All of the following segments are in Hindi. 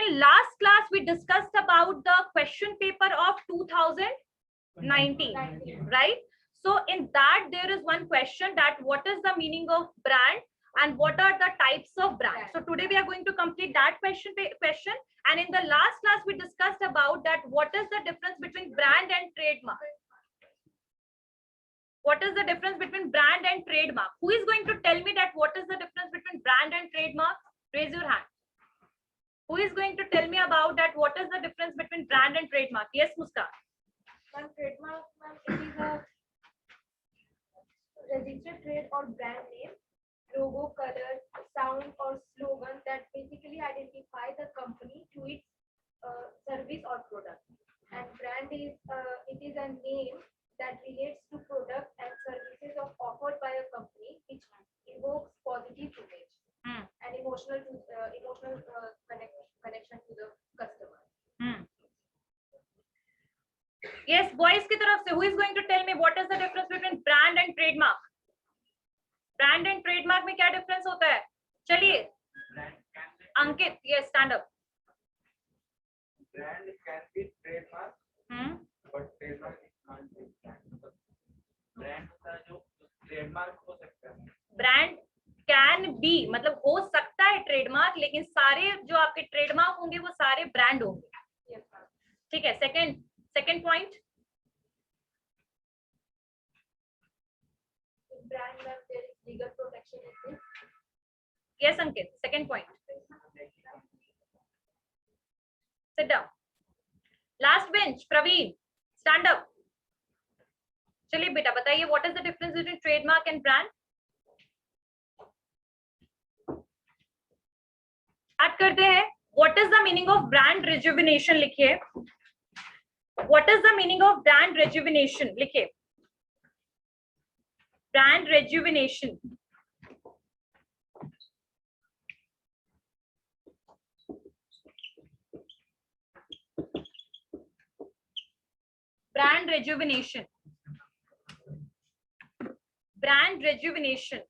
in last class we discussed about the question paper of 2019, right? So in that there is one question that what is the meaning of brand and what are the types of brand. So today we are going to complete that question. And in the last class we discussed about that what is the difference between brand and trademark. What is the difference between brand and trademark? Who is going to tell me that what is the difference between brand and trademark? Raise your hand. Who is going to tell me about that what is the difference between brand and trademark? Yes, Muskan. Trademark, it is a registered trade or brand name, logo, color, sound or slogan that basically identify the company to its service or product. And brand is it is a name that relates to products and services offered by a company which evokes positive image and emotional connection to the customer. Yes, boys की तरफ से who is going to tell me what is the difference between brand and trademark? Brand and trademark में क्या difference होता है? चलिए, अंकित, yes, stand up. Brand can be trademark, but trademark can't be brand. Brand का जो trademark हो सकता है. Brand can be मतलब हो सकता है ट्रेडमार्क, लेकिन सारे जो आपके ट्रेडमार्क होंगे वो सारे ब्रांड होंगे. ठीक है. Second point. Brand name, there is legal protection in this. Yes, Ankit. Second point. Sit down. Last bench, Praveen. Stand up. चलिए बेटा बताइए what is the difference between trademark and brand? Start करते हैं. What is the meaning of brand rejuvenation? लिखिए. What is the meaning of brand rejuvenation? लिखिए. Brand rejuvenation. Brand rejuvenation. Brand rejuvenation.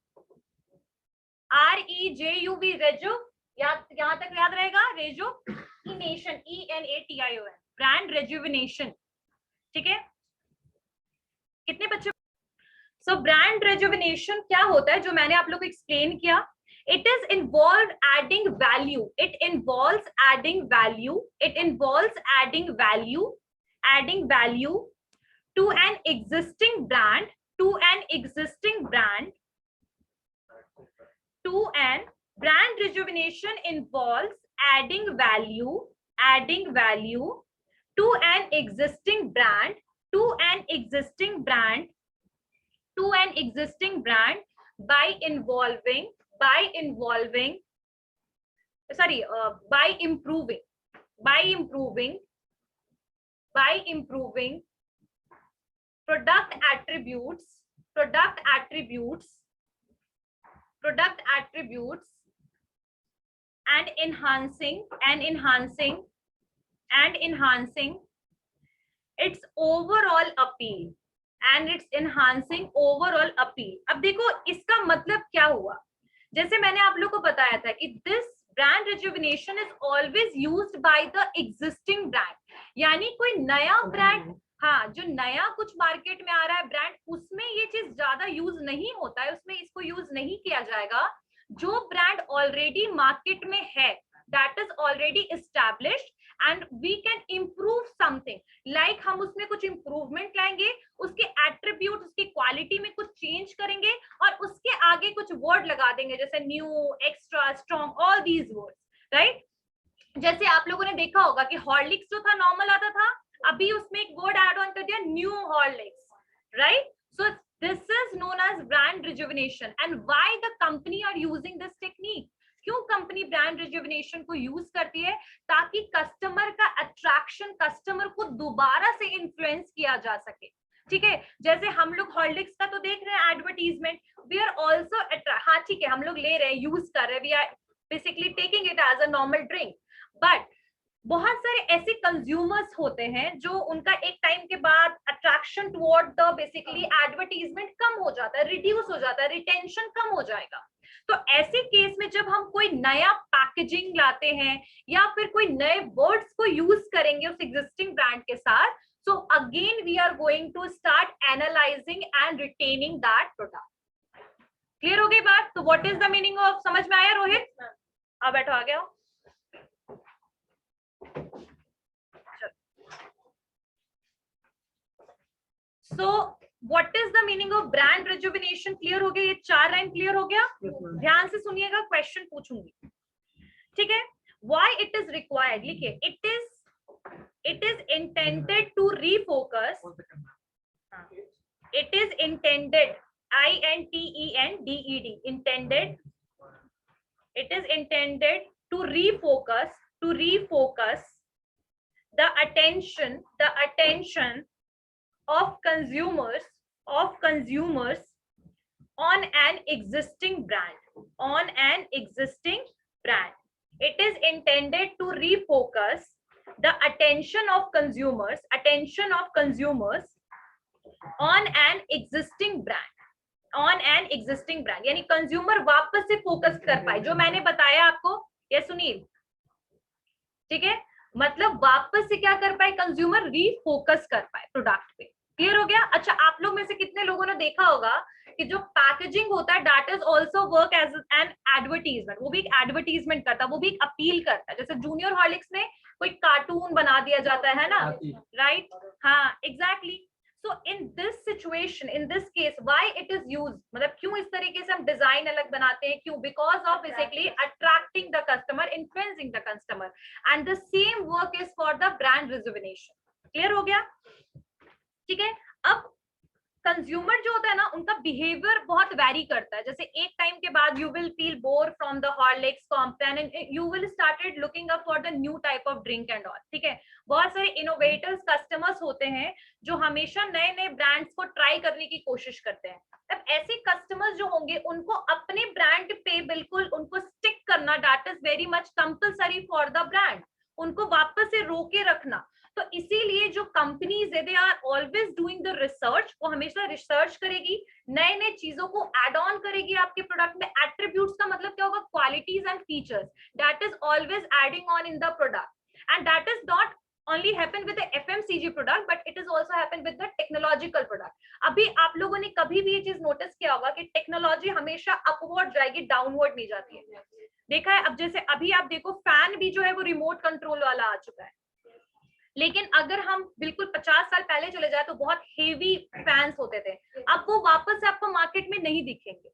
REJUV reju. यहाँ तक याद रहेगा. rejuvenation. ENATION. Brand rejuvenation. ठीक है. कितने बच्चे? So brand rejuvenation क्या होता है जो मैंने आप लोग को एक्सप्लेन किया. It is involved adding value. It involves adding value. It involves adding value to an existing brand. Brand rejuvenation involves adding value to an existing brand by improving product attributes and enhancing its overall appeal. अब देखो इसका मतलब क्या हुआ. जैसे मैंने आप लोग को बताया था कि this brand rejuvenation is always used by the existing brand. यानी कोई नया ब्रांड, हाँ, जो नया कुछ मार्केट में आ रहा है ब्रांड, उसमें ये चीज ज्यादा यूज नहीं होता है, उसमें इसको यूज नहीं किया जाएगा. जो ब्रांड ऑलरेडी मार्केट में है, that is already established and we can improve something. Like हम उसमें कुछ इंप्रूवमेंट लाएंगे, उसके एट्रीब्यूट, उसकी क्वालिटी में कुछ चेंज करेंगे और उसके आगे कुछ वर्ड लगा देंगे जैसे new, extra, strong, all these words, right. जैसे आप लोगों ने देखा होगा कि हॉर्लिक्स जो था नॉर्मल आता था, अभी उसमें एक वर्ड ऐड ऑन कर दिया, new Horlicks, right. So this is known as brand rejuvenation. And why the company are using this technique? क्यों कंपनी ब्रांड रिजुविनेशन को यूज करती है? ताकि कस्टमर का अट्रैक्शन, कस्टमर को दोबारा से इन्फ्लुएंस किया जा सके. ठीक है. जैसे हम लोग हॉर्लिक्स का तो देख रहे हैं एडवर्टीजमेंट, वी आर ऑल्सो हाँ ठीक है, हम लोग ले रहे हैं, यूज कर रहे हैं, we are basically taking it as a normal drink, but बहुत सारे ऐसे कंज्यूमर्स होते हैं जो उनका एक टाइम के बाद attraction toward the basically advertisement कम हो जाता है, रिड्यूस हो जाता है, रिटेंशन कम हो जाएगा। तो ऐसे केस में जब हम कोई नया पैकेजिंग लाते हैं या फिर कोई नए वर्ड्स को यूज करेंगे उस एग्जिस्टिंग ब्रांड के साथ, so again we are going to start analyzing and retaining that product. Clear हो गई बात? तो what is the meaning of, समझ में आया रोहित? अब बैठो, आ गया। सो what is the meaning of brand rejuvenation? Clear हो गया? ये 4 लाइन क्लियर हो गया? ध्यान से सुनिएगा, क्वेश्चन पूछूंगी, ठीक है? व्हाई इट इज रिक्वायर्ड, लिखिए, it is intended to refocus, it is intended, intended, intended, it is intended to refocus the attention of consumers on an existing brand, it is intended to refocus the attention of consumers on an existing brand, यानी कंज्यूमर वापस से फोकस कर पाए, जो मैंने बताया आपको, ये सुनील, ठीक है? मतलब वापस से क्या कर पाए, कंज्यूमर रीफोकस कर पाए प्रोडक्ट पे। क्लियर हो गया? अच्छा, आप लोग में से कितने लोगों ने देखा होगा कि जो पैकेजिंग होता है that is also work as an advertisement, वो भी एक एडवर्टीजमेंट करता है, वो भी एक अपील करता है। जैसे जूनियर हॉर्लिक्स में कोई कार्टून बना दिया जाता है ना, राइट? हाँ, exactly. So in this situation, in this case, why it is used, मतलब क्यों इस तरीके से हम डिजाइन अलग बनाते हैं, क्यों? Because of basically attracting the customer, influencing the customer, and the same work is for the brand rejuvenation. Clear हो गया? ठीक है। अब कंज्यूमर जो होता है ना, उनका बिहेवियर बहुत वैरी करता है। जैसे एक टाइम के बाद you will feel bore from the Horlicks, Complan, and you will started looking up for the new type of drink and all. ठीक है, बहुत सारे इनोवेटर्स कस्टमर्स होते हैं जो हमेशा नए नए ब्रांड्स को ट्राई करने की कोशिश करते हैं। अब ऐसे कस्टमर्स जो होंगे उनको अपने ब्रांड पे बिल्कुल उनको स्टिक करना, that is very much compulsory for the brand, उनको वापस से रोके रखना। तो इसीलिए जो कंपनीज है, they are always doing the research, वो हमेशा रिसर्च करेगी, नए नए चीजों को एड ऑन करेगी आपके प्रोडक्ट में। एट्रीब्यूट्स का मतलब क्या होगा? Qualities and features, that is always adding on in the product, and that is not only happen with the FMCG product, but it is also happen with the technological product. अभी आप लोगों ने कभी भी ये चीज नोटिस किया होगा कि टेक्नोलॉजी हमेशा अपवर्ड जाएगी, डाउनवर्ड नहीं जाती है। देखा है? अब जैसे अभी आप देखो, फैन भी जो है वो रिमोट कंट्रोल वाला आ चुका है, लेकिन अगर हम बिल्कुल 50 साल पहले चले जाए तो बहुत हेवी फैंस होते थे, अब वो वापस से आपको मार्केट में नहीं दिखेंगे।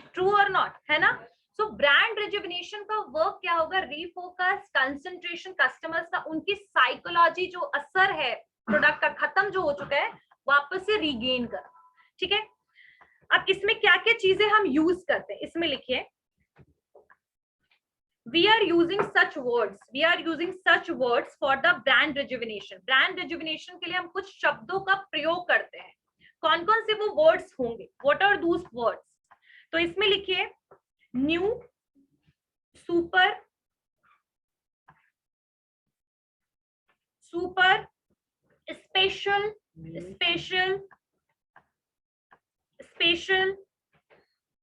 ट्रू और नॉट, है ना? सो ब्रांड रिजुविनेशन का वर्क क्या होगा? रीफोकस, कंसंट्रेशन, कस्टमर्स का, उनकी साइकोलॉजी जो असर है प्रोडक्ट का खत्म जो हो चुका है, वापस से रीगेन कर। ठीक है, अब इसमें क्या क्या चीजें हम यूज करते हैं, इसमें लिखिए, we are using such words for the brand rejuvenation. brand rejuvenation के लिए हम कुछ शब्दों का प्रयोग करते हैं। कौन कौन से वो words होंगे? what are those words? तो इसमें लिखिए, new, super, special,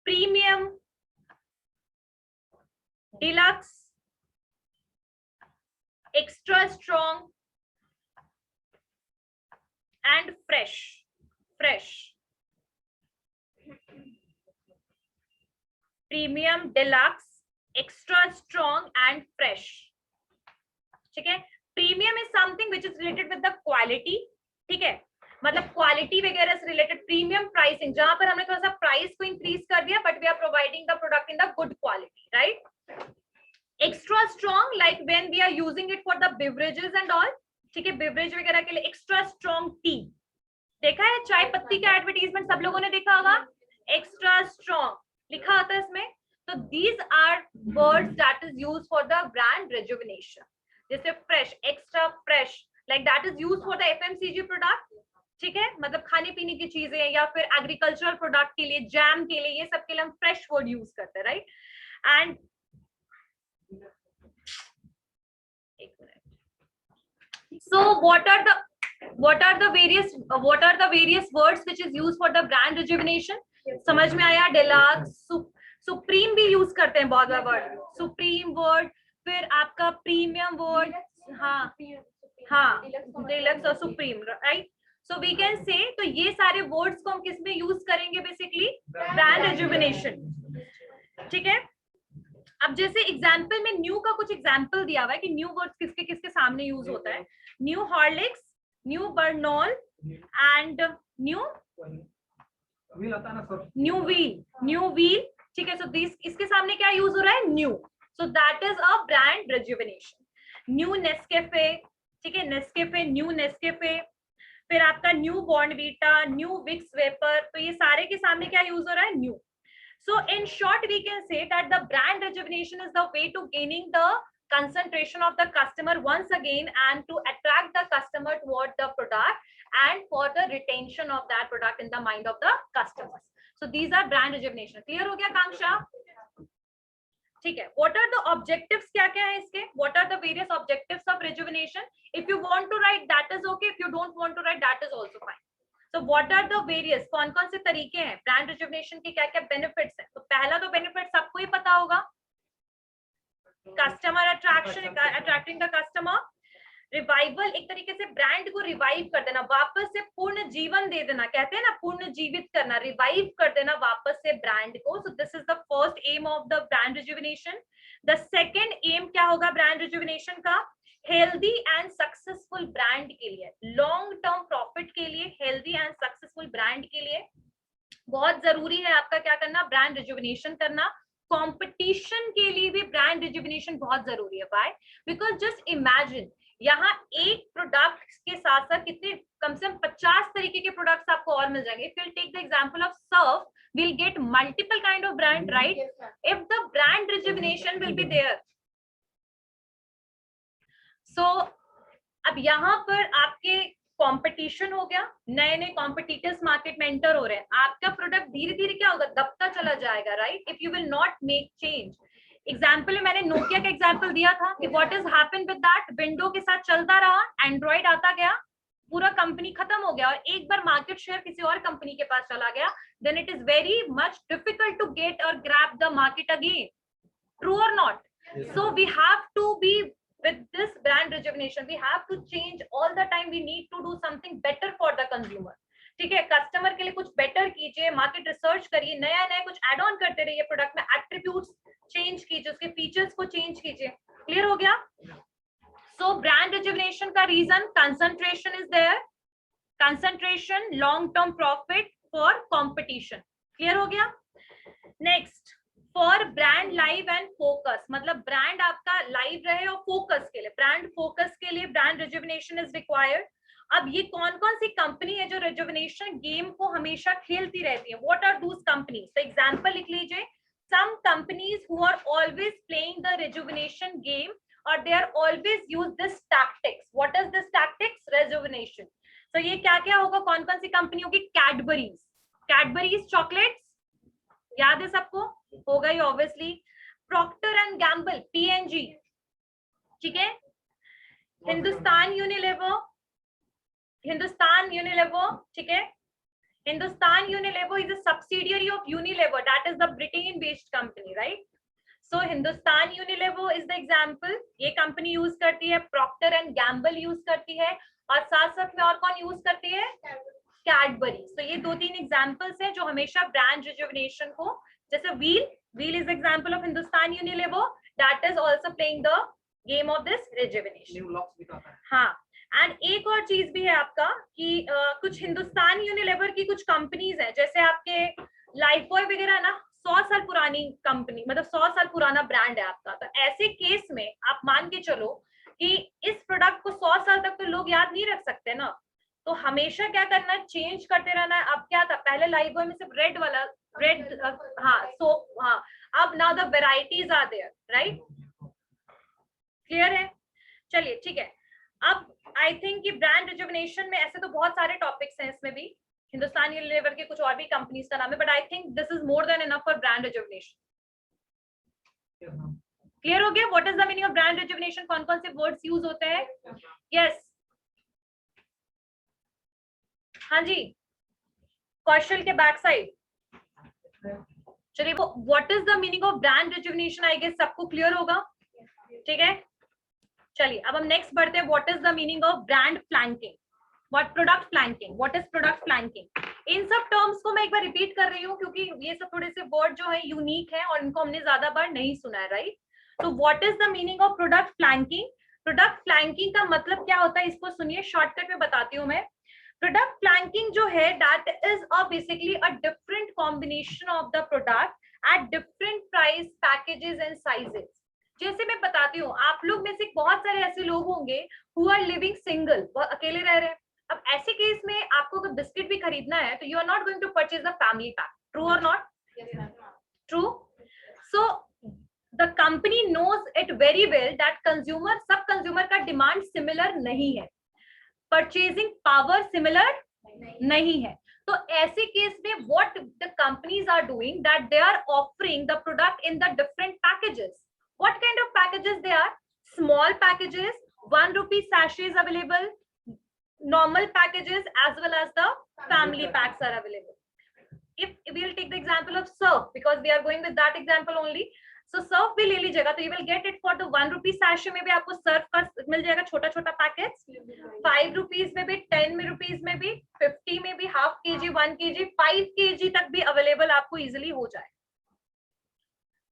premium, deluxe, extra strong, and fresh. Premium, deluxe, extra strong and fresh. ठीक है, premium is something which is related with the quality. ठीक है, मतलब क्वालिटी वगैरह से रिलेटेड। प्रीमियम प्राइसिंग, जहां पर हमने थोड़ा सा प्राइस को इंक्रीज कर दिया, but we are providing the product in the good quality, right? Extra strong, like when we are using it for the beverages and all. ठीक है, बेवरेज वगैरह के लिए एक्स्ट्रा स्ट्रॉन्ग टी, देखा है? चाय पत्ती का एडवर्टीजमेंट सब लोगों ने देखा होगा, एक्स्ट्रा स्ट्रॉन्ग लिखा होता है इसमें। तो these are words that is used for the brand rejuvenation. जैसे fresh, extra fresh, like that is used for the FMCG product. ठीक है, मतलब खाने पीने की चीजें या फिर एग्रीकल्चरल प्रोडक्ट के लिए, जैम के लिए, ये सब के लिए हम फ्रेश वर्ड यूज करते हैं, राइट? एंड एक minute, So what are the various words which is used for the brand rejuvenation? समझ में आया? डिलक्स, सुप्रीम भी यूज करते हैं बहुत बार वर्ड, सुप्रीम वर्ड, फिर आपका प्रीमियम वर्ड, हाँ डिलक्स और supreme, right? So we can say, तो ये सारे वर्ड्स को हम किस में यूज करेंगे? बेसिकली ब्रांड रिजुविनेशन, ठीक है? अब जैसे एग्जाम्पल में न्यू का कुछ एग्जाम्पल दिया हुआ है कि न्यू वर्ड्स किसके किसके सामने यूज होता है। New Horlicks, new Burnol and new wheel, ठीक है? सो दिस, इसके सामने क्या यूज हो रहा है? New. So that is a brand rejuvenation. New Nescafe, ठीक है? नेस्कैफे, न्यू नेस्कैफे, फिर आपका new Bournvita, new Vicks vapour, तो ये सारे के सामने क्या यूज हो रहा है? New. So in short, we can say that the brand rejuvenation is the way to gaining the concentration of the customer once again and to attract the customer toward the product and for the retention of that product in the mind of the customers. So these are brand rejuvenation. Clear हो गया कांक्षा? ठीक है. What are the objectives? क्या क्या है इसके? What are the various objectives of rejuvenation? If you want to write, that is okay. If you don't want to write, that is also fine. So what are the various, कौन कौन से तरीके हैं ब्रांड रिजुविनेशन के, क्या क्या बेनिफिट्स हैं? तो पहला तो बेनिफिट सबको ही पता होगा, customer attraction, attracting the customer. Revival, एक तरीके से ब्रांड को रिवाइव कर देना, वापस से पूर्ण जीवन दे देना, कहते हैं ना पूर्ण जीवित करना, रिवाइव कर देना वापस से ब्रांड को। So this is the first M of the brand rejuvenation. The second M क्या होगा ब्रांड रिजुविनेशन का? हेल्दी एंड सक्सेसफुल ब्रांड के लिए, लॉन्ग टर्म प्रॉफिट के लिए, हेल्दी एंड सक्सेसफुल ब्रांड के लिए बहुत जरूरी है आपका क्या करना? ब्रांड रिजुविनेशन करना। कंपटीशन के लिए भी ब्रांड रिजुविनेशन बहुत जरूरी है। व्हाई? बिकॉज जस्ट इमेजिन, यहाँ एक प्रोडक्ट के साथ साथ कितने, कम से कम 50 तरीके के प्रोडक्ट्स आपको और मिल जाएंगे। If you take the example of Surf, we'll get multiple kind of brand, right? If the brand rejuvenation will be there, so अब यहाँ पर आपके कंपटीशन हो गया, नए नए कॉम्पिटिटर्स मार्केट में एंटर हो रहे हैं, आपका प्रोडक्ट धीरे धीरे क्या होगा? दबता चला जाएगा, right? If you will not make change. Example में मैंने नोकिया का एग्जाम्पल दिया था कि what is happen with that, window के साथ चलता रहा, एंड्रॉइड आता गया, पूरा कंपनी खत्म हो गया और एक बार मार्केट शेयर किसी और कंपनी के पास चला गया, then it is very much difficult to get और grab the market again. True और not? So we have to be with this brand rejuvenation, we have to change all the time, we need to do something better for the consumer, ठीक है? कस्टमर के लिए कुछ बेटर कीजिए, मार्केट रिसर्च करिए, नया नया कुछ एड ऑन करते रहिए, प्रोडक्ट में एट्रीब्यूट्स चेंज कीजिए, उसके फीचर्स को चेंज कीजिए। क्लियर हो गया? सो ब्रांड रिजुविनेशन का reason, concentration is there, concentration, long term profit for competition. Clear हो गया? Next, for brand live and focus, मतलब ब्रांड आपका लाइव रहे और फोकस के लिए, ब्रांड फोकस के लिए ब्रांड रिजुविनेशन इज रिक्वायर्ड। अब ये कौन कौन सी कंपनी है जो रिजुविनेशन गेम को हमेशा खेलती रहती है? What are those companies? तो एग्जांपल लिख लीजिए, some companies who are always playing the rejuvenation game और they are always use this tactics. What is this tactics? Rejuvenation. तो ये क्या क्या होगा? कौन कौन सी कंपनी होगी? कैडबरीज, कैडबरीज चॉकलेट्स, याद है सबको? हो गई obviously. Procter and Gamble, PNG, ठीक है? हिंदुस्तान यूनिलीवर, ठीक है? Hindustan Unilever is a subsidiary of Unilever, that is the Britain based company, right? So Hindustan Unilever is the example, ये कंपनी यूज करती है, प्रॉक्टर एंड गैम्बल यूज करती है, और साथ साथ में और कौन यूज करती है? कैडबरी। तो ये दो तीन एग्जांपल्स हैं जो हमेशा ब्रांड रिजुविनेशन को, जैसे wheel is example of Hindustan Unilever, that is also playing the game of this rejuvenation. हाँ, एंड एक और चीज भी है आपका कि कुछ हिंदुस्तान यूनिलीवर की कुछ कंपनीज हैं, जैसे आपके लाइफबॉय वगैरह ना, 100 साल पुरानी कंपनी, मतलब 100 साल पुराना ब्रांड है आपका। तो ऐसे केस में आप मान के चलो कि इस प्रोडक्ट को 100 साल तक तो लोग याद नहीं रख सकते ना, तो हमेशा क्या करना है? चेंज करते रहना है। अब क्या था? पहले लाइफबॉय में सिर्फ रेड वाला, रेड, हाँ, सोप, हाँ, अब now the varieties are there, right? Clear है? चलिए ठीक है। अब आई थिंक कि ब्रांड रिजुविनेशन में ऐसे तो बहुत सारे टॉपिक्स हैं, इसमें भी हिंदुस्तान यूनिलीवर के कुछ और भी कंपनीज का नाम है, but I think this is more than enough for brand rejuvenation. Clear हो गया? What is the meaning of brand rejuvenation? कौन कौन से वर्ड्स यूज होते हैं? यस, हाँ जी, कौशल के बैक साइड। चलिए, वो what is the meaning of brand rejuvenation, I guess सबको क्लियर होगा, ठीक है। चलिए अब हम नेक्स्ट बढ़ते हैं, what is the meaning of brand flanking, what product flanking, what is product flanking. इन सब टर्म्स को मैं एक बार रिपीट कर रही हूँ क्योंकि ये सब थोड़े से वर्ड जो है यूनिक है और इनको हमने ज्यादा बार नहीं सुना है, राइट। तो what is the meaning of product flanking. Product flanking का मतलब क्या होता है, इसको सुनिए, शॉर्टकट में बताती हूँ मैं। प्रोडक्ट फ्लैंकिंग जो है that is basically a different combination of the product at different price, packages and sizes. जैसे मैं बताती हूँ, आप लोग में से बहुत सारे ऐसे लोग होंगे हु आर लिविंग सिंगल, वो अकेले रह रहे हैं। अब ऐसे केस में आपको अगर बिस्किट भी खरीदना है तो you are not going to purchase the family pack, true और not true. So the company knows it very well that consumer, सब कंज्यूमर का डिमांड सिमिलर नहीं है, परचेजिंग पावर सिमिलर नहीं है। तो ऐसे केस में what the companies are doing that they are offering the product in the different packages. What kind of packages they are? Small packages, 1 rupee sachets available, normal packages as well as the family packs are available. If we will take the example of surf because we are going with that example only. So surf भी ले लीजिएगा तो you will get it for the 1 rupee sachet में भी आपको surf का मिल जाएगा छोटा छोटा पैकेट, 5 rupees में भी, 10 rupees में भी, 50 में भी, half kg, 1 kg, 5 kg तक भी अवेलेबल आपको easily हो जाए।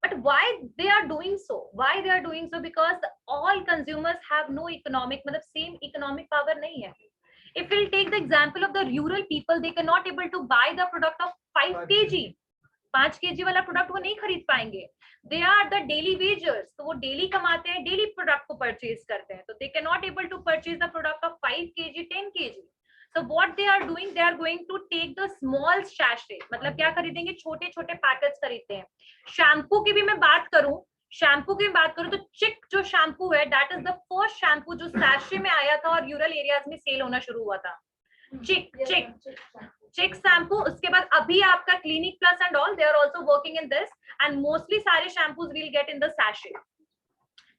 But why they are doing so? Why they are doing so? Because all consumers have no economic, मतलब same economic power नहीं है। If we'll take the example of the rural people, they cannot able to buy the product of 5 kg, 5 kg वाला प्रोडक्ट वो नहीं खरीद पाएंगे। They are the daily wagers, तो वो डेली कमाते हैं, डेली प्रोडक्ट को परचेज करते हैं, तो they cannot able to purchase the product of 5 kg, 10 kg. So what they are doing, they are going to take the small sachet, मतलब क्या खरीदेंगे, छोटे छोटे पैकेट्स खरीदते हैं। शैम्पू की भी मैं बात करूं, शैम्पू की बात करूं तो चिक जो शैम्पू है that is the first shampoo जो सैशे में आया था और रूरल एरियाज में सेल होना शुरू हुआ था। चिक शैम्पू, उसके बाद अभी आपका Clinic Plus and all, they are also working in this and mostly सारे shampoos will get in the sachet.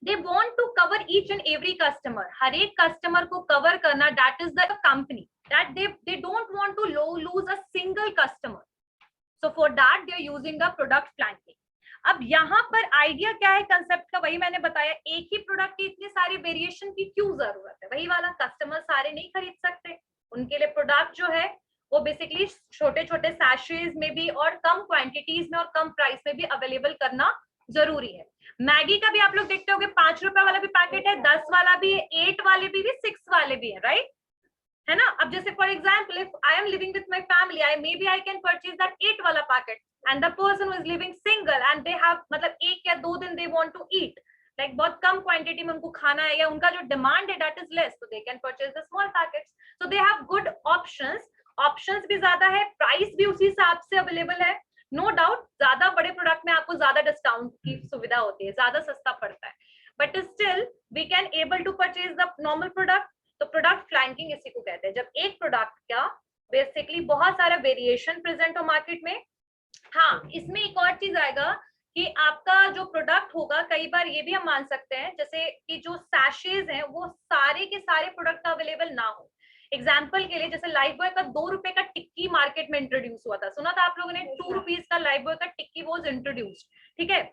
They want to cover each and every customer, हर एक कस्टमर को कवर करना, that is the company, that they don't want to lose a single customer. So for that they are using the product flanking. अब यहाँ पर आइडिया क्या है कंसेप्ट का, वही मैंने बताया, एक ही प्रोडक्ट की इतने सारे वेरिएशन की क्यों जरूरत है, वही वाला, कस्टमर सारे नहीं खरीद सकते, उनके लिए प्रोडक्ट जो है वो बेसिकली छोटे छोटे सैशेज में भी और कम क्वांटिटीज में और कम प्राइस में भी अवेलेबल करना जरूरी है। मैगी का भी आप लोग देखते होंगे 5 रुपए वाला भी पैकेट है, 10 वाला भी है, 8 वाले भी 6 वाले भी है, राइट, है ना। अब जैसे for example if I am living with my family, I may be I can purchase that 8 वाला packet and the person who is living single and they have, मतलब 1 या 2 दिन they want to eat, like बहुत कम क्वांटिटी में उनको खाना है या उनका जो डिमांड है दैट इज लेस, तो they can purchase the small packets. So they have good options भी ज्यादा है, प्राइस भी उसी हिसाब से अवेलेबल है। नो डाउट ज्यादा बड़े प्रोडक्ट में आपको ज्यादा डिस्काउंट की सुविधा होती है, ज्यादा सस्ता पड़ता है, but still we can able to purchase the normal product. तो प्रोडक्ट फ्लैंकिंग इसी को कहते हैं, जब एक प्रोडक्ट का बेसिकली बहुत सारा वेरिएशन प्रेजेंट हो मार्केट में। हाँ, इसमें एक और चीज आएगा कि आपका जो प्रोडक्ट होगा, कई बार ये भी हम मान सकते हैं जैसे कि जो सैशेज हैं वो सारे के सारे प्रोडक्ट अवेलेबल ना हो। एग्जाम्पल के लिए जैसे लाइफ बॉय का 2 रुपए का टिक्की मार्केट में इंट्रोड्यूस हुआ था, सुना था आप लोगों ने, 2 रुपीज का लाइफ बॉय का टिक्की वाज इंट्रोड्यूस्ड, ठीक है।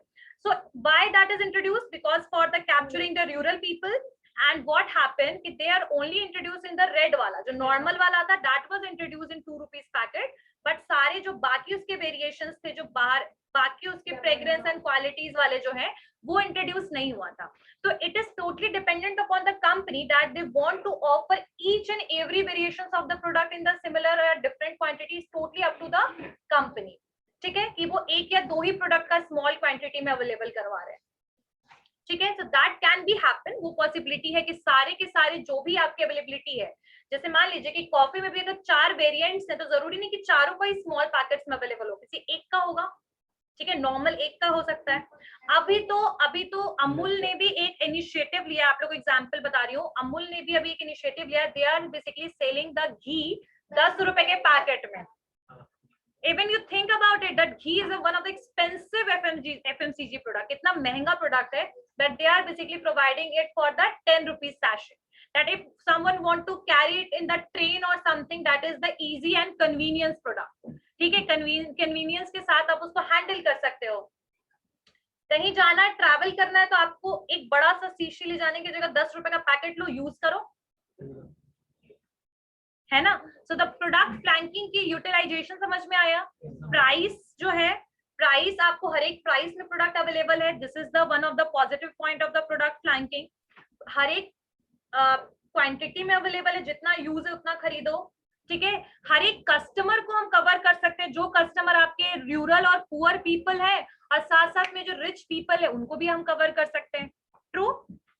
So why that is introduced, because for the capturing the rural people, and what happened कि they are only introduced in the red वाला, जो नॉर्मल वाला था that was introduced in 2 rupees packet, but सारे जो बाकी उसके वेरिएशंस थे, जो बाहर बाकी उसके फ्रेग्रेंस एंड क्वालिटीज वाले जो है वो इंट्रोड्यूस नहीं हुआ था। तो it is totally dependent upon the company that they want to offer each and every variations of the product in the similar और different quantities, totally up to the company, ठीक है, कि वो 1 या 2 ही प्रोडक्ट का स्मॉल क्वांटिटी में अवेलेबल करवा रहे हैं, ठीक है। So that can be happen, वो पॉसिबिलिटी है कि सारे के सारे जो भी आपकी अवेलेबिलिटी है, जैसे मान लीजिए कि कॉफी में भी अगर 4 वेरिएंट्स हैं तो जरूरी नहीं कि चारों का ही स्मॉल पैकेट्स में अवेलेबल हो, किसी एक का होगा, ठीक है, नॉर्मल एक का हो सकता है। अभी तो अमूल ने भी एक इनिशिएटिव लिया, आप लोग को एग्जांपल बता रही हूँ, अमूल ने भी अभी एक इनिशिएटिव लिया, they are basically selling the ghee 10 रुपए के पैकेट में। Even you think about it, that ghee is one of the expensive FMCG product, इतना महंगा प्रोडक्ट है, that they are basically providing it for that 10 rupees sachet. that if someone want to carry it in the train or something, that is the easy and convenience product. ठीक है, convenience के साथ आप उसको हैंडल कर सकते हो. कहीं जाना है, ट्रैवल करना है, तो आपको एक बड़ा सा शीशी ले जाने की जगह 10 रुपए का पैकेट लो, यूज करो, है ना. सो द प्रोडक्ट फ्लैंकिंग की यूटिलाइजेशन समझ में आया. प्राइस जो है, प्राइस आपको हर एक प्राइस में प्रोडक्ट अवेलेबल है. This is the one of the positive point of the product flanking. हर एक क्वांटिटी में अवेलेबल है, जितना यूज है उतना खरीदो. ठीक है, हर एक कस्टमर को हम कवर कर सकते हैं. जो कस्टमर आपके रूरल और पुअर पीपल है, और साथ साथ में जो रिच पीपल है, उनको भी हम कवर कर सकते हैं. ट्रू.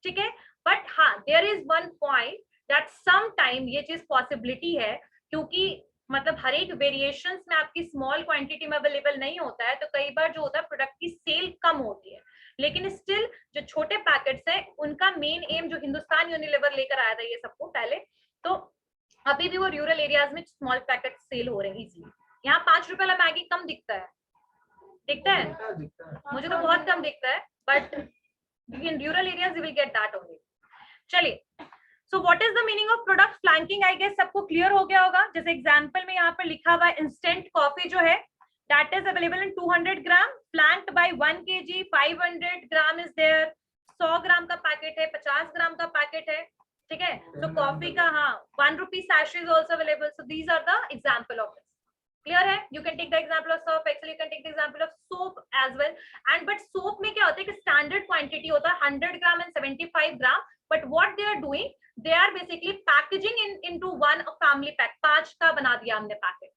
ठीक है, बट हाँ, there is one point that some time ये चीज पॉसिबिलिटी है, क्योंकि मतलब हर एक वेरिएशंस में आपकी स्मॉल क्वांटिटी में अवेलेबल नहीं होता है, तो कई बार जो होता है प्रोडक्ट की सेल कम होती है. लेकिन स्टिल जो छोटे पैकेट्स हैं, उनका मेन एम जो हिंदुस्तान यूनिलीवर लेकर आया था ये सबको पहले, तो अभी भी वो रूरल एरियाज में स्मॉल पैकेट सेल हो रहे हैं इजीली. यहाँ 5 रुपए वाला मैगी कम दिखता है, दिखता है, मुझे तो बहुत कम दिखता है, but in rural areas you will get that only. चलिए, so what is the meaning of product flanking? I guess सबको क्लियर हो गया होगा. जैसे एग्जांपल में यहाँ पर लिखा हुआ है, इंस्टेंट कॉफी जो है that is available in 200 gram flanked by 1 kg. 500 gram is there. 100 ग्राम का पैकेट है, 50 ग्राम का पैकेट है. ठीक है, तो कॉफी का हाँ 1 rupee sachet is also available. So these are the example of this. Clear है? You can take the example of surf excel, you can take the example of soap as well. And but soap में क्या होता है कि standard quantity होता है 100 gram and 75 gram. But what they are doing, they are basically packaging into one family pack. 5 का बना दिया हमने पैकेट,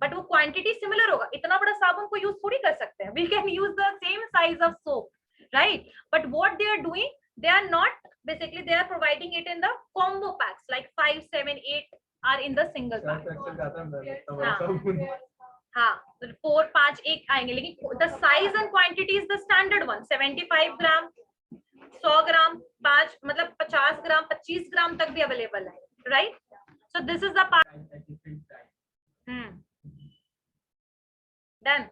बट वो क्वांटिटी सिमिलर होगा. इतना बड़ा साबुन को यूज थोड़ी कर सकते हैं. We can use the same size of soap, right? But what they are doing, they are not basically, they are providing it in the combo packs like 5, 7, 8 are in the single pack. हाँ, 4, 5 एक आएंगे, लेकिन the size and quantity is the standard one. 75 ग्राम, 100 ग्राम, 5 मतलब 50 ग्राम, 25 ग्राम तक भी अवेलेबल है, right? So this is the part. Done.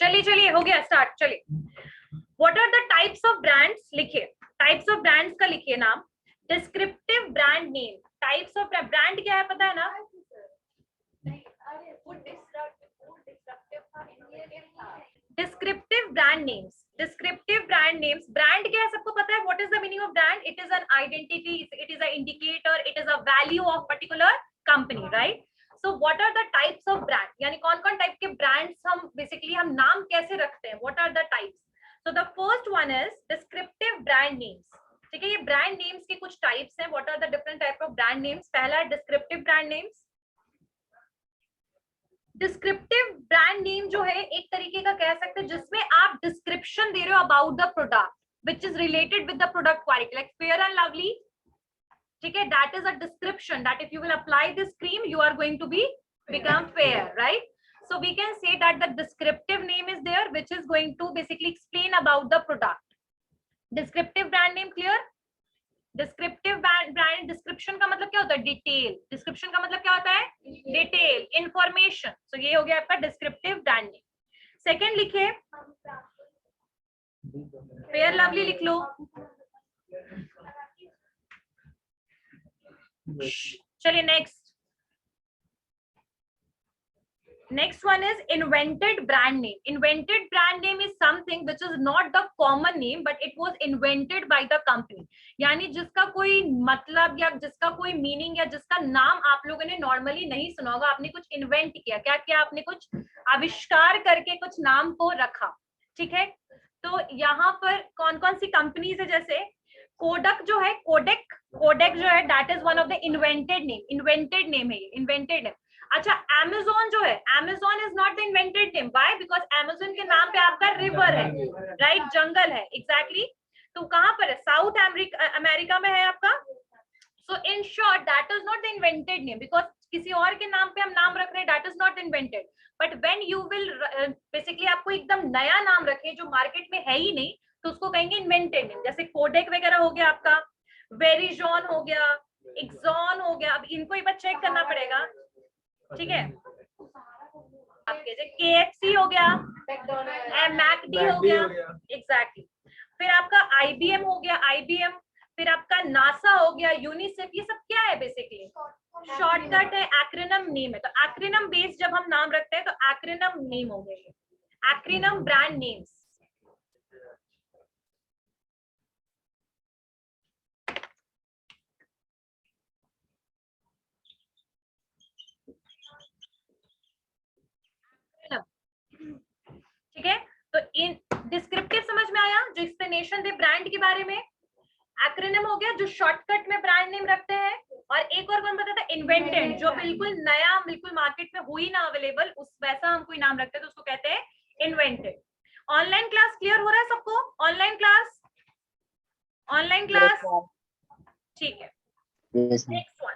चलिए हो गया स्टार्ट. चलिए, what are the types of brands? लिखिए, टाइप्स ऑफ ब्रांड्स का लिखिए नाम. Descriptive brand name. Types of brand क्या है पता है ना? Descriptive brand names. Descriptive brand names. Brand क्या है सबको पता है. What is the meaning of brand? It is an identity, it is a indicator, it is a value of particular company, right? So what are the types of brand? यानी कौन-कौन टाइप के ब्रांड्स हम बेसिकली हम नाम कैसे रखते हैं? What are the types? So the first one is descriptive brand names. ठीक है, ये ब्रांड नेम्स के कुछ टाइप्स हैं. What are the different type of brand names? पहला है descriptive brand names. Descriptive brand name जो है एक तरीके का कह सकते हैं जिसमें आप डिस्क्रिप्शन दे रहे हो about the product which is related with the product quality, like Fair and Lovely. ठीक है, that is a description that if you will apply this cream you are going to become fair, right? So we can say that the descriptive name is there which is going to basically explain about the product. Descriptive brand name clear? Descriptive brand description का मतलब क्या होता है? डिटेल. डिस्क्रिप्शन का मतलब क्या होता है? Detail, information. So ये हो गया आपका डिस्क्रिप्टिव ब्रांड नेम. सेकेंड लिखे, फेयर लवली लिख लो. चलिए next one is invented brand name. Invented brand name is something which is not the common name but it was invented by the company. यानी जिसका कोई मतलब या जिसका कोई मीनिंग या जिसका नाम आप लोगों ने नॉर्मली नहीं सुना होगा. आपने कुछ इन्वेंट किया. क्या किया आपने? कुछ आविष्कार करके कुछ नाम को रखा. ठीक है, तो यहाँ पर कौन कौन सी कंपनीज है? जैसे कोडक जो है, कोडेक जो है, that is one of the invented name. Invented name है ये, इन्वेंटेड नेम. अच्छा, Amazon जो है, Amazon is not the invented name. Why? Because Amazon के नाम पे आपका रिवर है, राइट? जंगल है, एग्जैक्टली. तो कहाँ पर है? साउथ अमेरिका में है आपका. So in short that is not the invented name because किसी और के नाम पे हम नाम रख रहे हैं. That is not invented. But when you will basically आपको एकदम नया नाम रखें जो मार्केट में है ही नहीं, तो उसको कहेंगे इन्वेंटेड नेम. जैसे कोडेक वगैरह हो गया आपका, वेरिजॉन हो गया, एक्सॉन हो गया. अब इनको एक बार चेक करना पड़ेगा. ठीक है, आपके जैसे KFC हो गया, मैकडी हो गया, एग्जैक्टली. फिर आपका IBM हो गया, IBM, फिर आपका नासा हो गया, यूनिसेफ, ये सब क्या है बेसिकली? शॉर्टकट है, एक्रोनिम नेम है। तो एक्रोनिम बेस्ड जब हम नाम रखते हैं तो एक्रोनिम नेम हो गए, एक्रोनिम ब्रांड नेम्स। ठीक है, तो इन डिस्क्रिप्टिव समझ में आया, जो एक्सप्लेनेशन दे ब्रांड के बारे में। एक्रोनिम हो गया जो शॉर्टकट में ब्रांड नेम रखते हैं, और एक और कौन बताता है? इन्वेंटेड, जो बिल्कुल नया, बिल्कुल मार्केट में हुई ना अवेलेबल, उस वैसा हम कोई नाम रखते हैं तो उसको कहते हैं इन्वेंटेड। ऑनलाइन क्लास क्लियर हो रहा है सबको? ऑनलाइन क्लास, ऑनलाइन क्लास, ठीक है। Next one,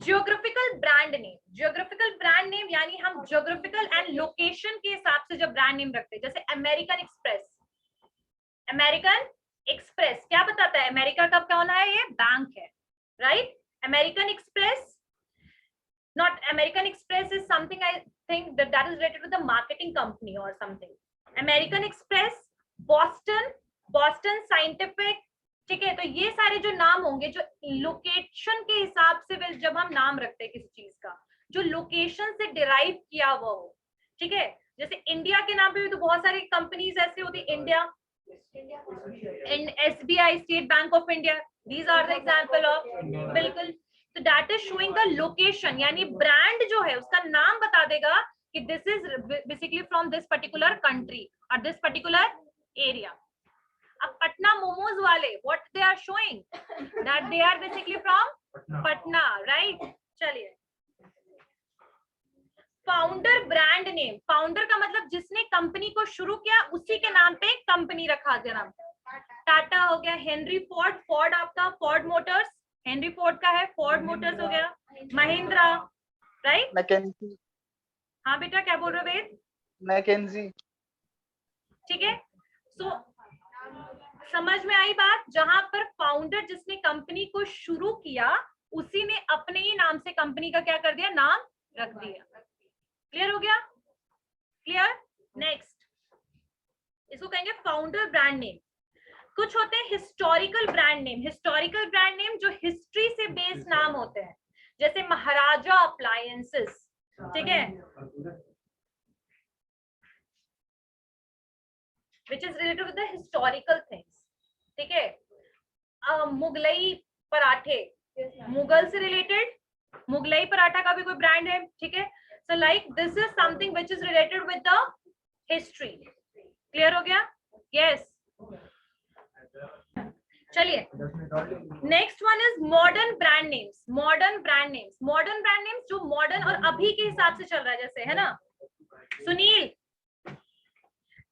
geographical brand name. Geographical brand name यानी हम जियोग्राफिकल एंड लोकेशन के हिसाब से जब ब्रांड नेम रखते हैं, जैसे अमेरिकन एक्सप्रेस। अमेरिकन एक्सप्रेस क्या बताता है? अमेरिका का कौन है? ये बैंक है, right? American express, not American Express is something I think that is related to the marketing company or something. American Express, Boston, Boston Scientific, ठीक है। तो ये सारे जो नाम होंगे जो लोकेशन के हिसाब से जब हम नाम रखते हैं किसी चीज का, जो लोकेशन से डिराइव किया हुआ हो, ठीक है। जैसे इंडिया के नाम पे भी तो बहुत सारी कंपनीज ऐसे होती, India, SBI, State Bank of India, these are the example of, बिल्कुल। तो that is showing the location, यानी ब्रांड जो है उसका नाम बता देगा कि this is basically from this particular country और दिस पर्टिकुलर एरिया। अब पटना मोमोज वाले, what they are showing? That they are basically from Patna, right? चलिए, फाउंडर ब्रांड नेम। फाउंडर का मतलब जिसने कंपनी को शुरू किया उसी के नाम पे कंपनी रखा गया नाम। टाटा हो गया, हेनरी फोर्ड, फोर्ड आपका फोर्ड मोटर्स, हेनरी फोर्ड का है, फोर्ड मोटर्स हो गया, महिंद्रा, राइट? मैकेंजी। हाँ बेटा, क्या बोल रहे हो वेद? मैकेंजी, ठीक है। सो समझ में आई बात? जहां पर फाउंडर जिसने कंपनी को शुरू किया उसी ने अपने ही नाम से कंपनी का क्या कर दिया? नाम रख दिया। क्लियर हो गया? क्लियर? नेक्स्ट, इसको कहेंगे फाउंडर ब्रांड नेम। कुछ होते हैं historical brand name. Historical brand name जो हिस्ट्री से बेस्ड नाम होते हैं, जैसे महाराजा अप्लायंसेस, ठीक है, which is related with the historical things, ठीक है। मुगलई पराठे, मुगल से रिलेटेड, मुगलई पराठा का भी कोई ब्रांड है, ठीक है। So like this is something which is related with the history. Clear हो गया? Yes. चलिए, next one is modern brand names. Modern brand names, modern brand names जो मॉडर्न और अभी के हिसाब से चल रहा है, जैसे है ना सुनील,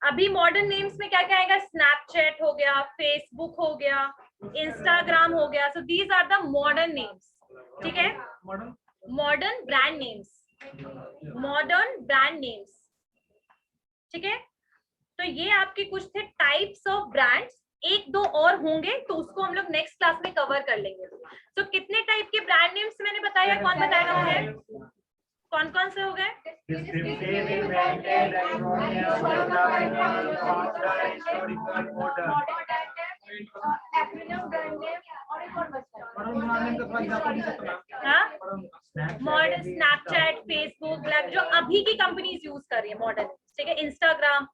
अभी मॉडर्न नेम्स में क्या क्या आएगा? स्नैपचैट हो गया, फेसबुक हो गया, इंस्टाग्राम हो गया। So these are the modern names, ठीक है। Modern brand names, modern brand names, ठीक है। तो ये आपके कुछ थे टाइप्स ऑफ ब्रांड्स। एक दो और होंगे तो उसको हम लोग नेक्स्ट क्लास में कवर कर लेंगे। तो कितने टाइप के ब्रांड नेम्स मैंने बताया? कौन बताएगा मुझे? कौन कौन से हो गए? मॉडर्न, स्नैपचैट, फेसबुक, ब्लैक, जो अभी की कंपनीज यूज कर रही है मॉडर्न, ठीक है, इंस्टाग्राम।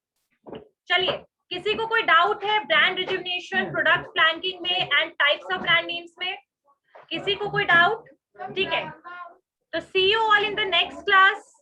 चलिए, किसी को कोई डाउट है ब्रांड रिजुविनेशन, प्रोडक्ट प्लैंकिंग में and types of brand names में? किसी को कोई डाउट? ठीक है, तो see you all in the next class.